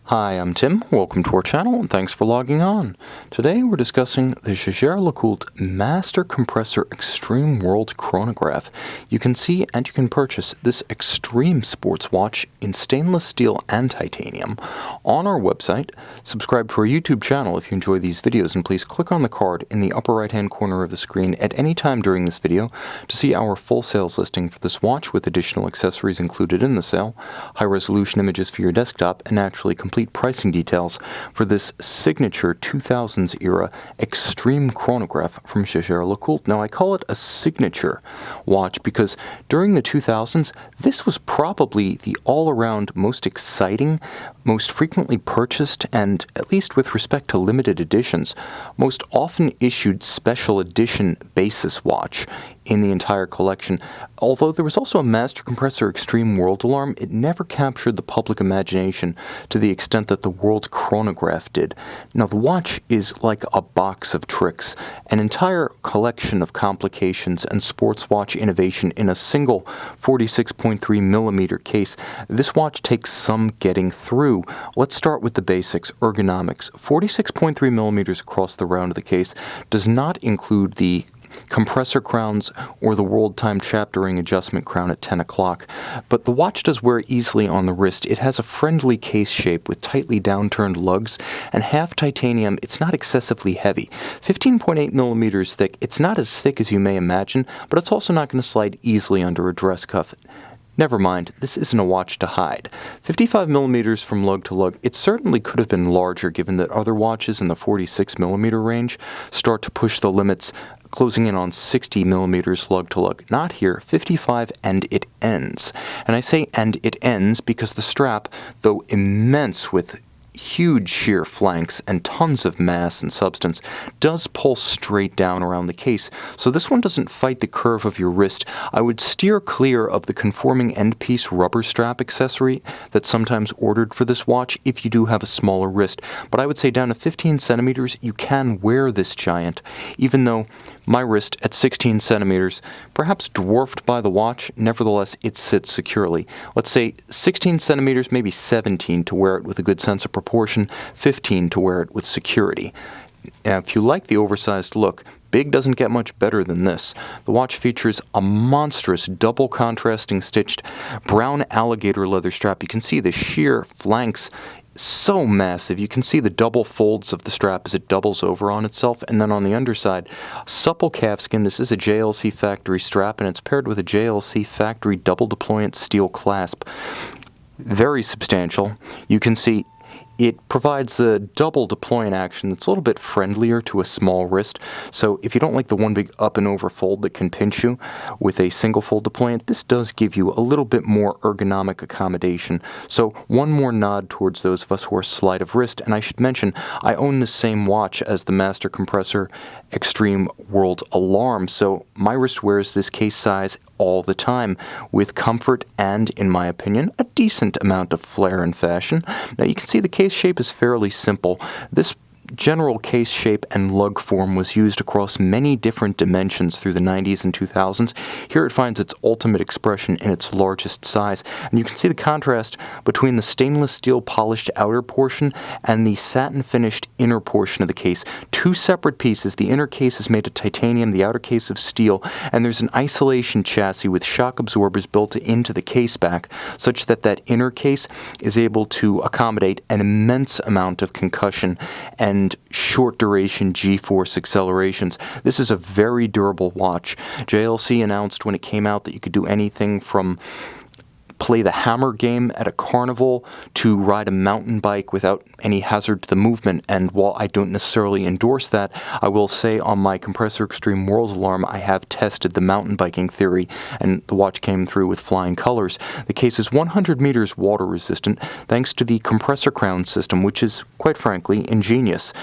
Hi, I'm Tim. Welcome to our channel and thanks for logging on. Today we're discussing the Jaeger-LeCoultre Master Compressor Extreme World Chronograph. You can see and you can purchase this extreme sports watch in stainless steel and titanium on our website. Subscribe to our YouTube channel if you enjoy these videos, and please click on the card in the upper right hand corner of the screen at any time during this video to see our full sales listing for this watch with additional accessories included in the sale, high resolution images for your desktop, and naturally complete pricing details for this signature 2000s era extreme chronograph from Jaeger-LeCoultre. Now, I call it a signature watch because during the 2000s, this was probably the all-around most exciting, most frequently purchased, and, at least with respect to limited editions, most often issued special edition basis watch in the entire collection. Although there was also a Master Compressor Extreme World Alarm, it never captured the public imagination to the extent that the World Chronograph did. Now, the watch is like a box of tricks, an entire collection of complications and sports watch innovation in a single 46.3 millimeter case. This watch takes some getting through. Let's start with the basics. Ergonomics. 46.3 millimeters across the round of the case does not include the compressor crowns or the world time chaptering adjustment crown at 10 o'clock. But the watch does wear easily on the wrist. It has a friendly case shape with tightly downturned lugs and half titanium. It's not excessively heavy. 15.8 millimeters thick. It's not as thick as you may imagine, but it's also not going to slide easily under a dress cuff. Never mind, this isn't a watch to hide. 55 millimeters from lug to lug. It certainly could have been larger given that other watches in the 46 millimeter range start to push the limits, closing in on 60 millimeters lug to lug. Not here, 55, and it ends. And I say and it ends because the strap, though immense with huge sheer flanks and tons of mass and substance, does pull straight down around the case, so this one doesn't fight the curve of your wrist. I would steer clear of the conforming end piece rubber strap accessory that's sometimes ordered for this watch if you do have a smaller wrist, but I would say down to 15 centimeters you can wear this giant, even though my wrist at 16 centimeters, perhaps dwarfed by the watch, nevertheless it sits securely. Let's say 16 centimeters, maybe 17 to wear it with a good sense of proportion, 15 to wear it with security. Now, if you like the oversized look, big doesn't get much better than this. The watch features a monstrous double contrasting stitched brown alligator leather strap. You can see the sheer flanks, so massive. You can see the double folds of the strap as it doubles over on itself, and then on the underside, supple calfskin. This is a JLC factory strap, and it's paired with a JLC factory double deployant steel clasp. Very substantial. You can see it provides a double deployant action that's a little bit friendlier to a small wrist. So if you don't like the one big up and over fold that can pinch you with a single fold deployant, this does give you a little bit more ergonomic accommodation. So one more nod towards those of us who are slight of wrist. And I should mention, I own the same watch as the Master Compressor Extreme World Alarm. So my wrist wears this case size all the time with comfort and, in my opinion, a decent amount of flair and fashion. Now you can see the case shape is fairly simple. This general case shape and lug form was used across many different dimensions through the 90s and 2000s. Here it finds its ultimate expression in its largest size, and you can see the contrast between the stainless steel polished outer portion and the satin finished inner portion of the case. Two separate pieces. The inner case is made of titanium, the outer case of steel, and there's an isolation chassis with shock absorbers built into the case back such that that inner case is able to accommodate an immense amount of concussion and short duration G-force accelerations. This is a very durable watch. JLC announced when it came out that you could do anything from play the hammer game at a carnival to ride a mountain bike without any hazard to the movement. And while I don't necessarily endorse that, I will say on my Compressor Extreme World Alarm, I have tested the mountain biking theory, and the watch came through with flying colors. The case is 100 meters water resistant thanks to the compressor crown system, which is, quite frankly, ingenious.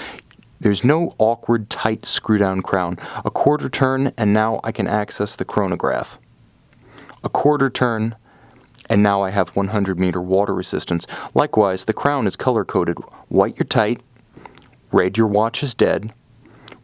There's no awkward, tight screw-down crown. A quarter turn, and now I can access the chronograph. A quarter turn, and now I have 100 meter water resistance. Likewise, the crown is color-coded. White you're tight, red your watch is dead.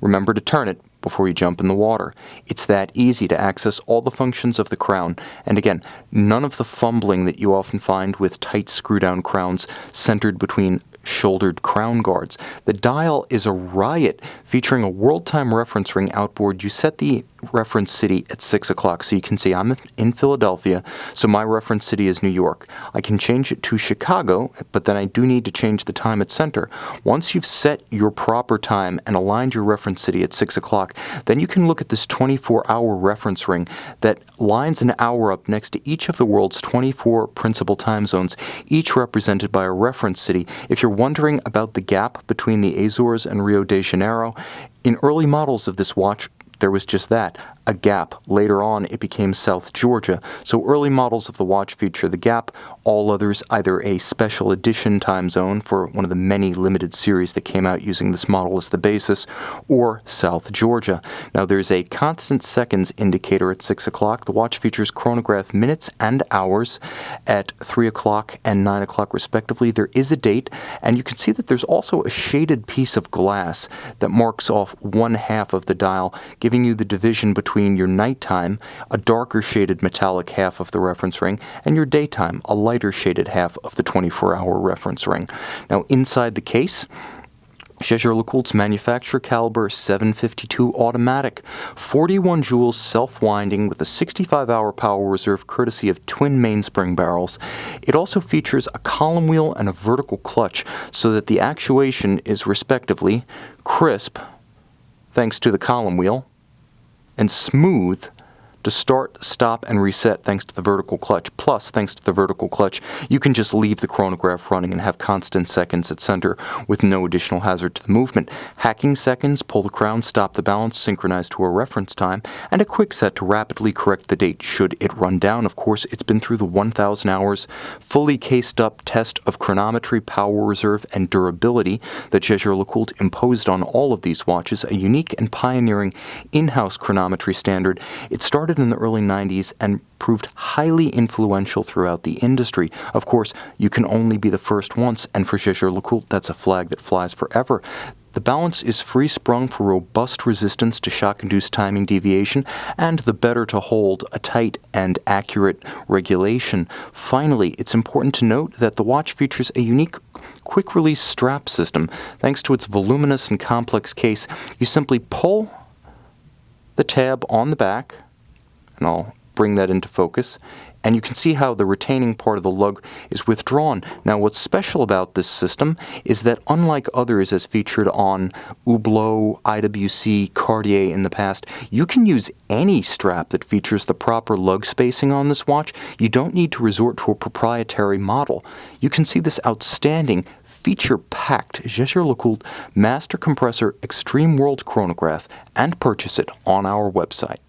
Remember to turn it before you jump in the water. It's that easy to access all the functions of the crown. And again, none of the fumbling that you often find with tight screw-down crowns centered between shouldered crown guards. The dial is a riot, featuring a world time reference ring outboard. You set the reference city at 6 o'clock, so you can see I'm in Philadelphia, so my reference city is New York. I can change it to Chicago, but then I do need to change the time at center. Once you've set your proper time and aligned your reference city at 6 o'clock, then you can look at this 24-hour reference ring that lines an hour up next to each of the world's 24 principal time zones, each represented by a reference city. If you're wondering about the gap between the Azores and Rio de Janeiro, in early models of this watch, there was just that, a gap. Later on, it became South Georgia. So early models of the watch feature the gap, all others either a special edition time zone for one of the many limited series that came out using this model as the basis, or South Georgia. Now there's a constant seconds indicator at 6 o'clock. The watch features chronograph minutes and hours at 3 o'clock and 9 o'clock respectively. There is a date, and you can see that there's also a shaded piece of glass that marks off one half of the dial, giving you the division between your nighttime, a darker shaded metallic half of the reference ring, and your daytime, a lighter shaded half of the 24-hour reference ring. Now inside the case, Jaeger-LeCoultre's manufacturer caliber 752 automatic, 41 joules self-winding with a 65-hour power reserve courtesy of twin mainspring barrels. It also features a column wheel and a vertical clutch so that the actuation is respectively crisp, thanks to the column wheel, and smooth to start, stop, and reset thanks to the vertical clutch. Plus, thanks to the vertical clutch, you can just leave the chronograph running and have constant seconds at center with no additional hazard to the movement. Hacking seconds, pull the crown, stop the balance, synchronize to a reference time, and a quick set to rapidly correct the date should it run down. Of course, it's been through the 1,000 hours, fully cased up test of chronometry, power reserve, and durability that Jaeger-LeCoultre imposed on all of these watches, a unique and pioneering in-house chronometry standard. It started in the early 90s and proved highly influential throughout the industry. Of course, you can only be the first once, and for Jaeger-LeCoultre, that's a flag that flies forever. The balance is free-sprung for robust resistance to shock-induced timing deviation and the better-to-hold, a tight and accurate regulation. Finally, it's important to note that the watch features a unique quick-release strap system. Thanks to its voluminous and complex case, you simply pull the tab on the back, and I'll bring that into focus, and you can see how the retaining part of the lug is withdrawn. Now what's special about this system is that unlike others as featured on Hublot, IWC, Cartier in the past, you can use any strap that features the proper lug spacing on this watch. You don't need to resort to a proprietary model. You can see this outstanding feature-packed Jaeger-LeCoultre Master Compressor Extreme World Chronograph and purchase it on our website.